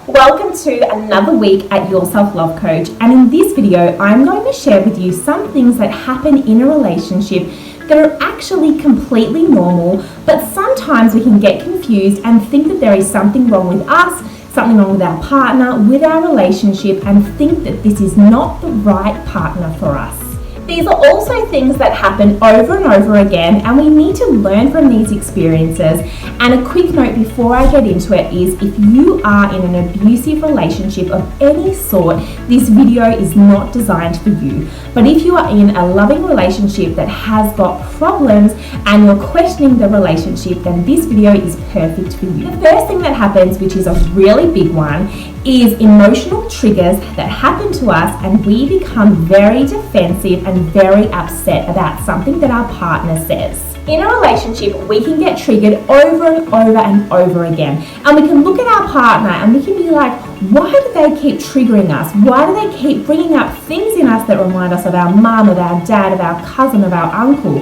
Welcome to another week at Your Self-Love Coach, and in this video I'm going to share with you some things that happen in a relationship that are actually completely normal, but sometimes we can get confused and think that there is something wrong with us, something wrong with our partner, with our relationship, and think that this is not the right partner for us. These are also things that happen over and over again, and we need to learn from these experiences. And a quick note before I get into it is, if you are in an abusive relationship of any sort, this video is not designed for you. But if you are in a loving relationship that has got problems and you're questioning the relationship, then this video is perfect for you. The first thing that happens, which is a really big one, is emotional triggers that happen to us and we become very defensive and very upset about something that our partner says. In a relationship, we can get triggered over and over and over again. And we can look at our partner and we can be like, why do they keep triggering us? Why do they keep bringing up things in us that remind us of our mum, of our dad, of our cousin, of our uncle?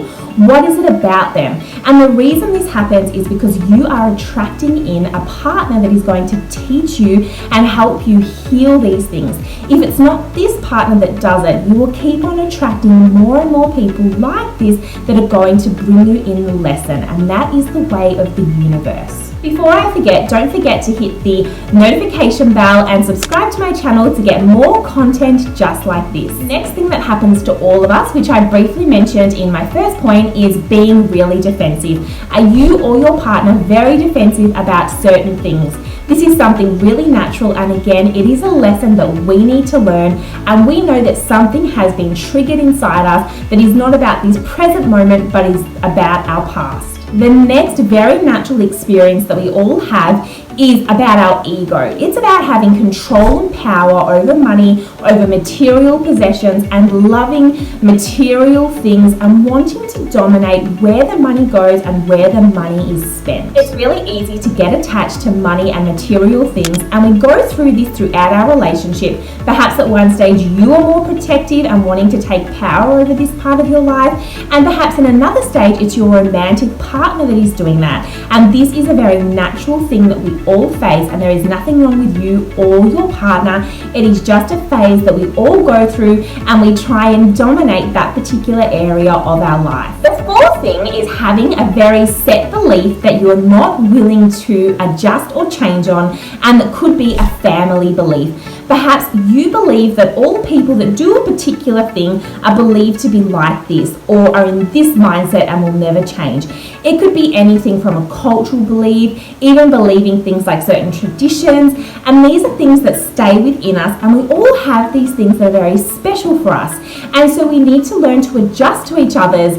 What is it about them? And the reason this happens is because you are attracting in a partner that is going to teach you and help you heal these things. If it's not this partner that does it, you will keep on attracting more and more people like this that are going to bring you in the lesson. And that is the way of the universe. Before I forget, don't forget to hit the notification bell and subscribe to my channel to get more content just like this. The next thing that happens to all of us, which I briefly mentioned in my first point, is being really defensive. Are you or your partner very defensive about certain things? This is something really natural, and again, it is a lesson that we need to learn, and we know that something has been triggered inside us that is not about this present moment but is about our past. The next very natural experience that we all have is about our ego. It's about having control and power over money, over material possessions, and loving material things and wanting to dominate where the money goes and where the money is spent. It's really easy to get attached to money and material things, and we go through this throughout our relationship. Perhaps at one stage you are more protective and wanting to take power over this part of your life, and perhaps in another stage it's your romantic partner that is doing that. And this is a very natural thing that we all face, and there is nothing wrong with you or your partner. It is just a phase that we all go through, and we try and dominate that particular area of our life. The fourth thing is having a very set belief that you are not willing to adjust or change on, and that could be a family belief. Perhaps you believe that all people that do a particular thing are believed to be like this or are in this mindset and will never change. It could be anything from a cultural belief, even believing things like certain traditions, and these are things that stay within us, and we all have these things that are very special for us. And so we need to learn to adjust to each other's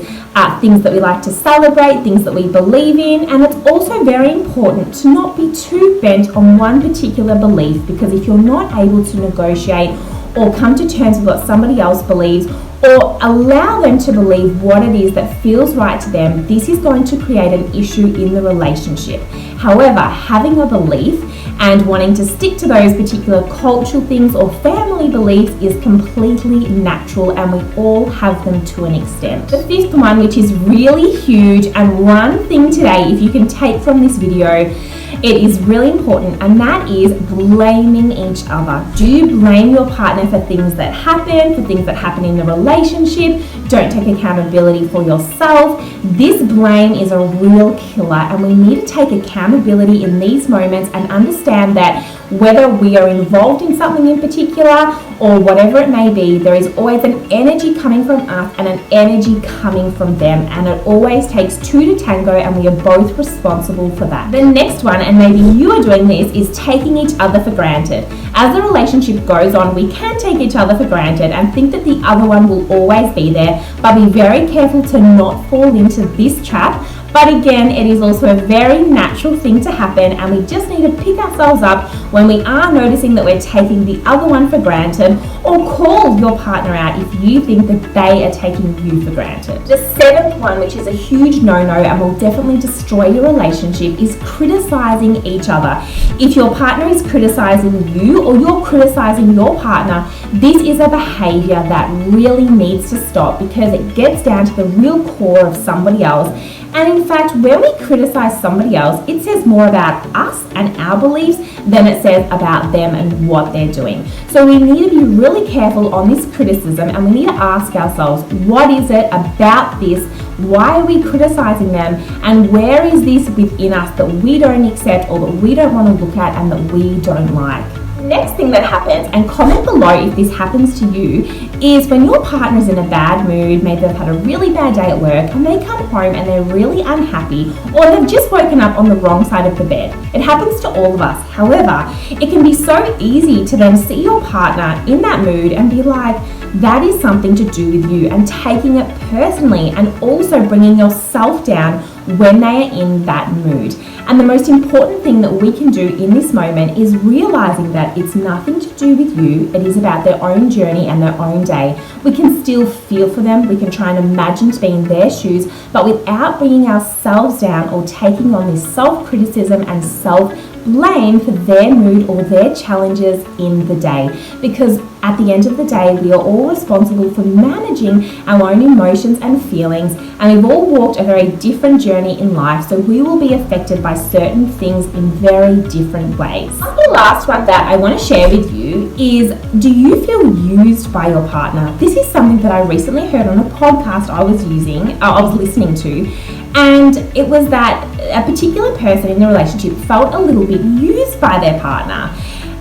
things that we like to celebrate, things that we believe in, and it's also very important to not be too bent on one particular belief, because if you're not able to negotiate or come to terms with what somebody else believes, or allow them to believe what it is that feels right to them, this is going to create an issue in the relationship. However, having a belief and wanting to stick to those particular cultural things or family beliefs is completely natural, and we all have them to an extent. The fifth one, which is really huge, and one thing today, if you can take from this video, it is really important, and that is blaming each other. Do you blame your partner for things that happen in the relationship? Don't take accountability for yourself. This blame is a real killer, and we need to take accountability in these moments and understand that whether we are involved in something in particular or whatever it may be, there is always an energy coming from us and an energy coming from them, and it always takes two to tango, and we are both responsible for that. The next one, and maybe you are doing this, is taking each other for granted. As the relationship goes on, we can take each other for granted and think that the other one will always be there, but be very careful to not fall into this trap. But again, it is also a very natural thing to happen, and we just need to pick ourselves up when we are noticing that we're taking the other one for granted, or call your partner out if you think that they are taking you for granted. The seventh one, which is a huge no-no and will definitely destroy your relationship, is criticizing each other. If your partner is criticizing you or you're criticizing your partner, this is a behavior that really needs to stop, because it gets down to the real core of somebody else. And in in fact, when we criticize somebody else, it says more about us and our beliefs than it says about them and what they're doing. So we need to be really careful on this criticism, and we need to ask ourselves, what is it about this? Why are we criticizing them? And where is this within us that we don't accept or that we don't want to look at and that we don't like? Next thing that happens, and comment below if this happens to you, is when your partner is in a bad mood, maybe they've had a really bad day at work, and they come home and they're really unhappy, or they've just woken up on the wrong side of the bed. It happens to all of us. However, it can be so easy to then see your partner in that mood and be like, that is something to do with you, and taking it personally and also bringing yourself down when they are in that mood. And the most important thing that we can do in this moment is realizing that it's nothing to do with you. It is about their own journey and their own day. We can still feel for them. We can try and imagine to be in their shoes, but without bringing ourselves down or taking on this self-criticism and self-blame for their mood or their challenges in the day. Because at the end of the day, we are all responsible for managing our own emotions and feelings, and we've all walked a very different journey in life, so we will be affected by certain things in very different ways. The last one that I want to share with you is, do you feel used by your partner? This is something that I recently heard on a podcast I was listening to, and it was that a particular person in the relationship felt a little bit used by their partner.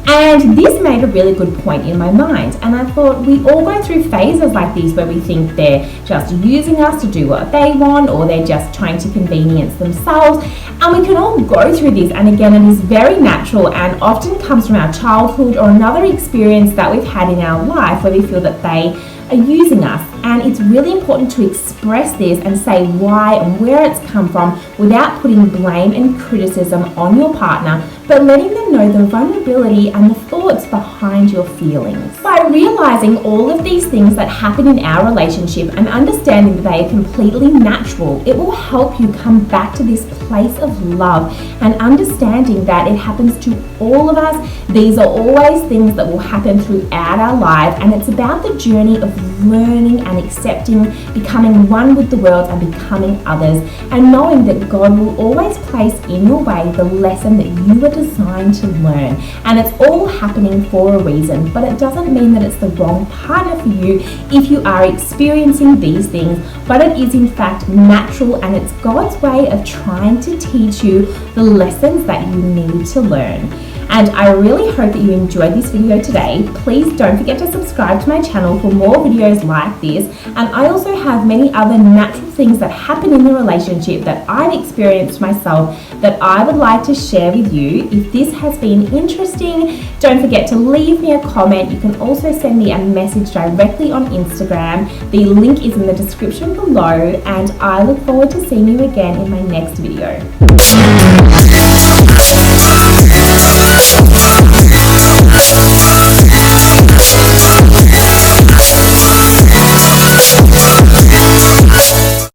And this made a really good point in my mind. And I thought, we all go through phases like this where we think they're just using us to do what they want, or they're just trying to convenience themselves. And we can all go through this. And again, it is very natural and often comes from our childhood or another experience that we've had in our life where we feel that they are using us. And it's really important to express this and say why and where it's come from without putting blame and criticism on your partner, but letting them know the vulnerability and the thoughts behind your feelings. By realizing all of these things that happen in our relationship and understanding that they are completely natural, it will help you come back to this place of love and understanding that it happens to all of us. These are always things that will happen throughout our lives, and it's about the journey of learning and accepting, becoming one with the world and becoming others, and knowing that God will always place in your way the lesson that you were designed to learn. And it's all happening for a reason, but it doesn't mean that it's the wrong partner for you if you are experiencing these things, but it is in fact natural, and it's God's way of trying to teach you the lessons that you need to learn. And I really hope that you enjoyed this video today. Please don't forget to subscribe to my channel for more videos like this. And I also have many other natural things that happen in the relationship that I've experienced myself that I would like to share with you. If this has been interesting, don't forget to leave me a comment. You can also send me a message directly on Instagram. The link is in the description below, and I look forward to seeing you again in my next video.